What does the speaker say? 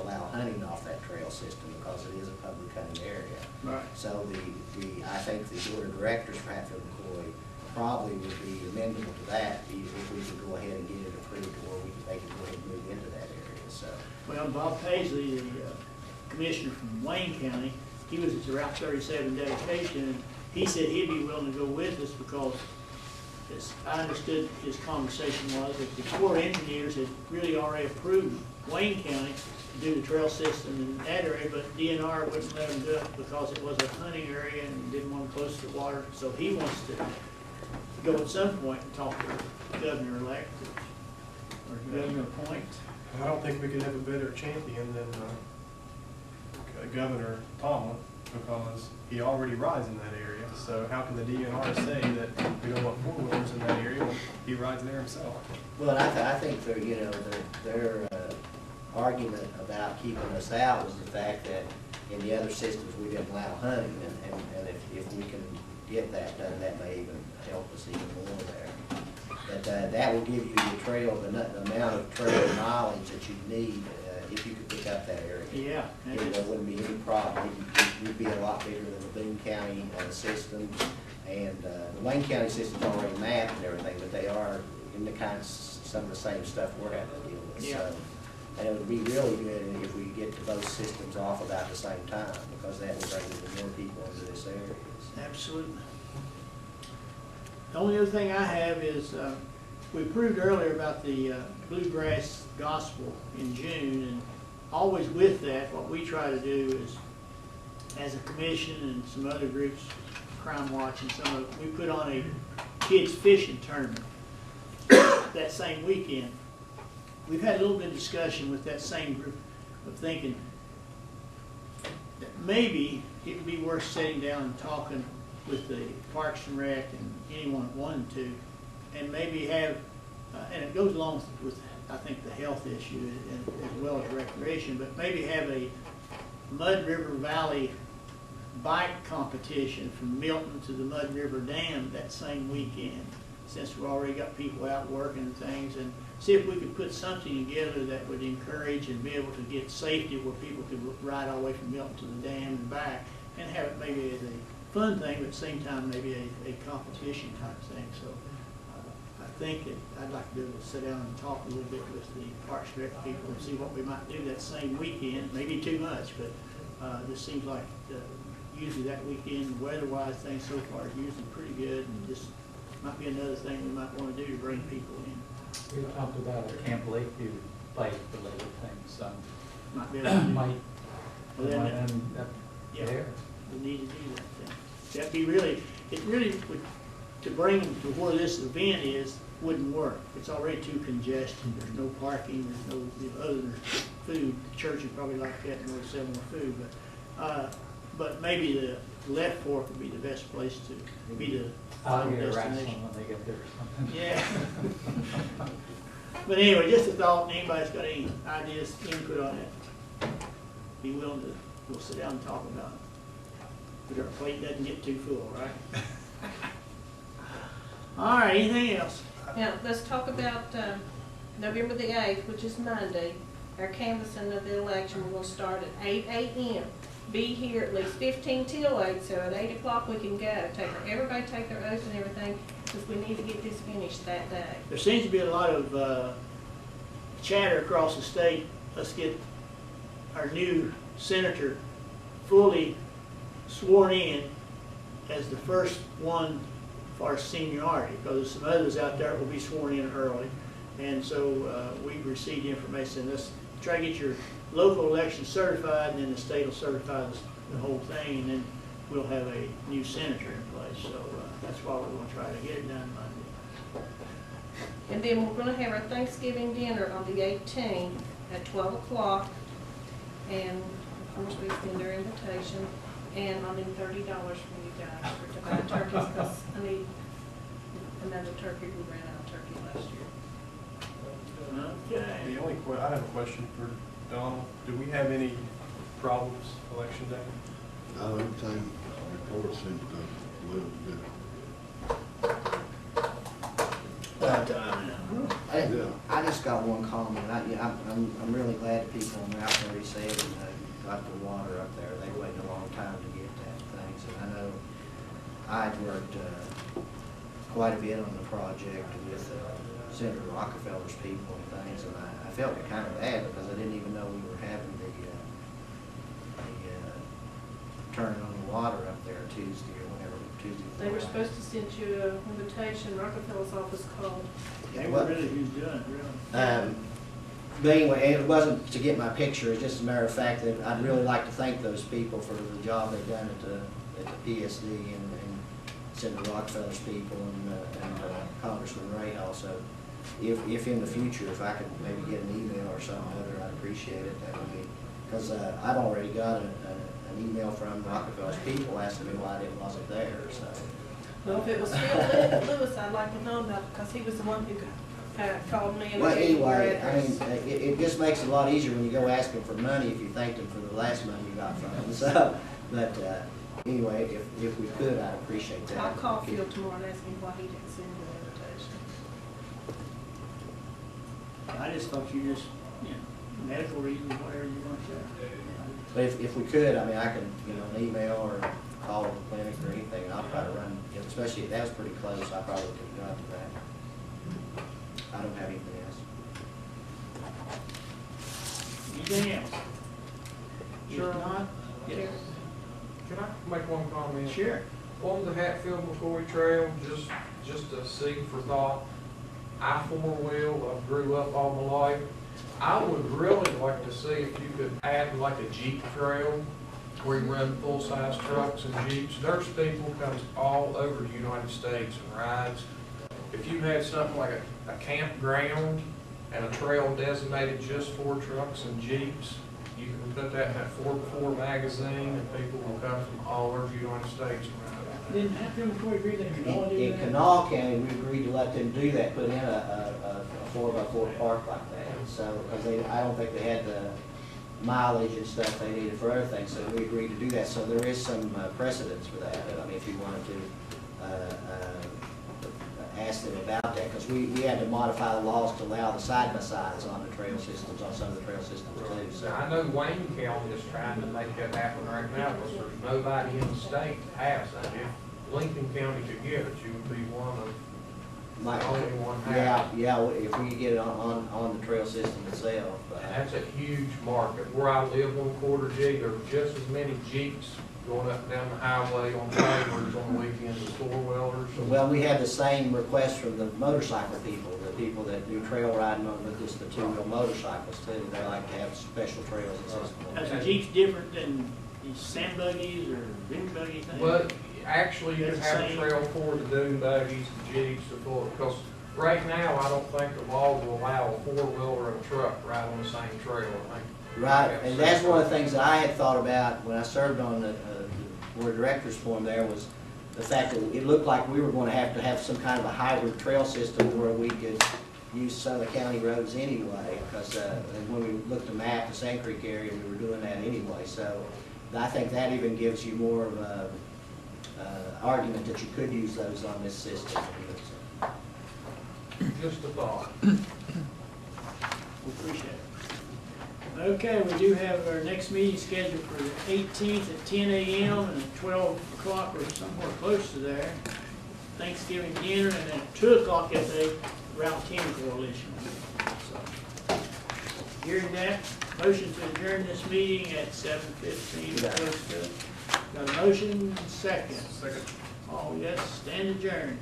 allow hunting off that trail system because it is a public hunting area. Right. So I think the board of directors for Hatfield McCoy probably would be amenable to that if we could go ahead and get it approved, or they could go ahead and move into that area, so. Well, Bob Paisley, the commissioner from Wayne County, he was at the Route 37 dedication, and he said he'd be willing to go with us because, as I understood his conversation was, that the Corps of Engineers had really already approved Wayne County to do the trail system in that area, but DNR wouldn't let them do it because it was a hunting area and didn't want them close to the water. So he wants to go at some point and talk to the governor-elect or governor-appoint. I don't think we could have a better champion than Governor Tomlin, because he already rides in that area. So how can the DNR say that we don't want four-wheelers in that area when he rides there himself? Well, I think their argument about keeping us out was the fact that in the other systems we didn't allow hunting, and if we can get that done, that may even help us even more there. But that will give you the trail, the amount of trail knowledge that you need if you could pick up that area. Yeah. There wouldn't be any problem. You'd be a lot bigger than the Boone County system, and the Wayne County system's already mapped and everything, but they are in the kind of some of the same stuff we're having to deal with. Yeah. So, and it would be really good if we could get both systems off about the same time, because that would bring even more people into this area. Absolutely. The only other thing I have is, we approved earlier about the bluegrass gospel in June, and always with that, what we try to do is, as a commission and some other groups, Crime Watch and some of, we put on a kids fishing tournament that same weekend. We've had a little bit of discussion with that same group of thinking that maybe it would be worth sitting down and talking with the Parks and Rec and anyone that wanted to, and maybe have, and it goes along with, I think, the health issue as well as recreation, but maybe have a Mud River Valley bike competition from Milton to the Mud River Dam that same weekend, since we've already got people out working and things, and see if we could put something together that would encourage and be able to get safety where people could ride all the way from Milton to the dam and back, and have it maybe as a fun thing, but at the same time maybe a competition type thing. So I think that I'd like to be able to sit down and talk a little bit with the Parks and Rec people and see what we might do that same weekend. Maybe too much, but this seems like usually that weekend, weather-wise, things so far is usually pretty good, and just might be another thing we might want to do to bring people in. We talked about at Camp Lakeview bike-related things, so Might be might, Well, then, end up yeah. there. We need to do that thing. That'd be really, it really would, to bring them to where this event is, wouldn't work. It's already too congested. There's no parking, there's no, other than food. The church would probably like that and sell more food, but maybe the Left Fork would be the best place to be the I'll final get a wrestling destination. when they get there or something. Yeah. But anyway, just a thought, and anybody's got any ideas, input on it, be willing to, we'll sit down and talk about it. But our plate doesn't get too full, right? All right, anything else? Now, let's talk about November the 8th, which is Monday, our canvassing of the election. We're going to start at 8 a.m. Be here at least 15 till 8, so at 8 o'clock we can go. Everybody take their oath and everything, because we need to get this finished that day. There seems to be a lot of chatter across the state. Let's get our new senator fully sworn in as the first one for seniority, because there's some others out there that will be sworn in early. And so we've received information. Let's try to get your local election certified, and then the state will certify the whole thing, and then we'll have a new senator in place. So that's why we're going to try to get it done Monday. And then we're going to have our Thanksgiving dinner on the 18th at 12 o'clock. And of course we extend our invitation. And I need $30 from you guys to buy turkeys, because I need another turkey. We ran out of turkey last year. Okay. The only I have a question for Donald. Do we have any problems election day? No, everything report seems to live good. But Yeah. I just got one comment. I'm really glad the people on Route 37 got the water up there. They waited a long time to get that things. And I know I'd worked quite a bit on the project with Senator Rockefeller's people and things, and I felt kind of bad because I didn't even know we were having the turning on the water up there Tuesday or whenever, Tuesday. They were supposed to send you an invitation, Rockefeller's office called. They were really who's doing it, really. But anyway, it wasn't to get my picture, it's just a matter of fact that I'd really like to thank those people for the job they've done at the PSD and Senator Rockefeller's people and Congressman Ray also. If in the future, if I could maybe get an email or something other, I'd appreciate it. That would be, because I've already got an email from Rockefeller's people asking me why it wasn't there, so. Well, if it was Phil Lewis, I'd like to know about it, because he was the one who called me and Well, gave me your anyway, I address. mean, it just makes it a lot easier when you go asking for money if you thanked them for the last money you got from them, so. But anyway, if we could, I'd appreciate that. I'll call Phil tomorrow and ask him why he didn't send you the invitation. I just thought you just, you know, medical reasons, whatever you want to. But if we could, I mean, I can, an email or call the clinic or anything, and I'll try to run, especially if that was pretty close, I probably could have gone to that. I don't have anything else. Anything else? Sure. If not, yes. Can I make one comment? Sure. On the Hatfield-McCoy Trail, just a seed for thought. I four-wheel, I grew up all my life. I would really like to see if you could add like a Jeep trail where you run full-size trucks and Jeeps. There's people comes all over the United States and rides. If you had something like a campground and a trail designated just for trucks and Jeeps, you can put that in that 4x4 magazine and people will come from all over the United States and ride. Didn't Hatfield McCoy agree that you don't want to do In that? Kanawha County, we agreed to let them do that, put in a 4x4 park like that. So, because I don't think they had the mileage and stuff they needed for other things, so we agreed to do that. So there is some precedence for that. I mean, if you wanted to ask them about that, because we had to modify the laws to allow the side-by-sides on the trail systems, on some of the trail systems too. So So I know Wayne County is trying to make that happen right now, because there's nobody in the state that has that. If Lincoln County could get it, you would be one of Like, the only one yeah, having it. yeah, if we could get it on the trail system itself. And that's a huge market. Where I live on Quarter G, there's just as many Jeeps going up and down the highway on favors on the weekends as four-wheelers. Well, we had the same request from the motorcycle people, the people that do trail riding on with just the two-wheel motorcycles too. They like to have special trails and systems. Is the Jeeps different than these sand buggies or big buggy things? But actually, you It's the have a same. trail for the dune buggies, the Jeeps, the full, because right now, I don't think the law will allow a four-wheeler and a truck ride on the same trail. I think. Right, and that's one of the things that I had thought about when I served on the board of directors forum there was the fact that it looked like we were going to have some kind of a hybrid trail system where we could use some of the county roads anyway, because when we looked at the map, the Sand Creek area, we were doing that anyway. So I think that even gives you more of a argument that you could use those on this system. Just a thought. We appreciate it. Okay, we do have our next meeting scheduled for the 18th at 10 a.m. and 12 o'clock or somewhere close to there. Thanksgiving dinner, and then at 2 o'clock at the Route 10 Coalition. So, hearing that, motion to adjourn this meeting at 7:15. Got a motion, second. Second. All yes, stand adjourned.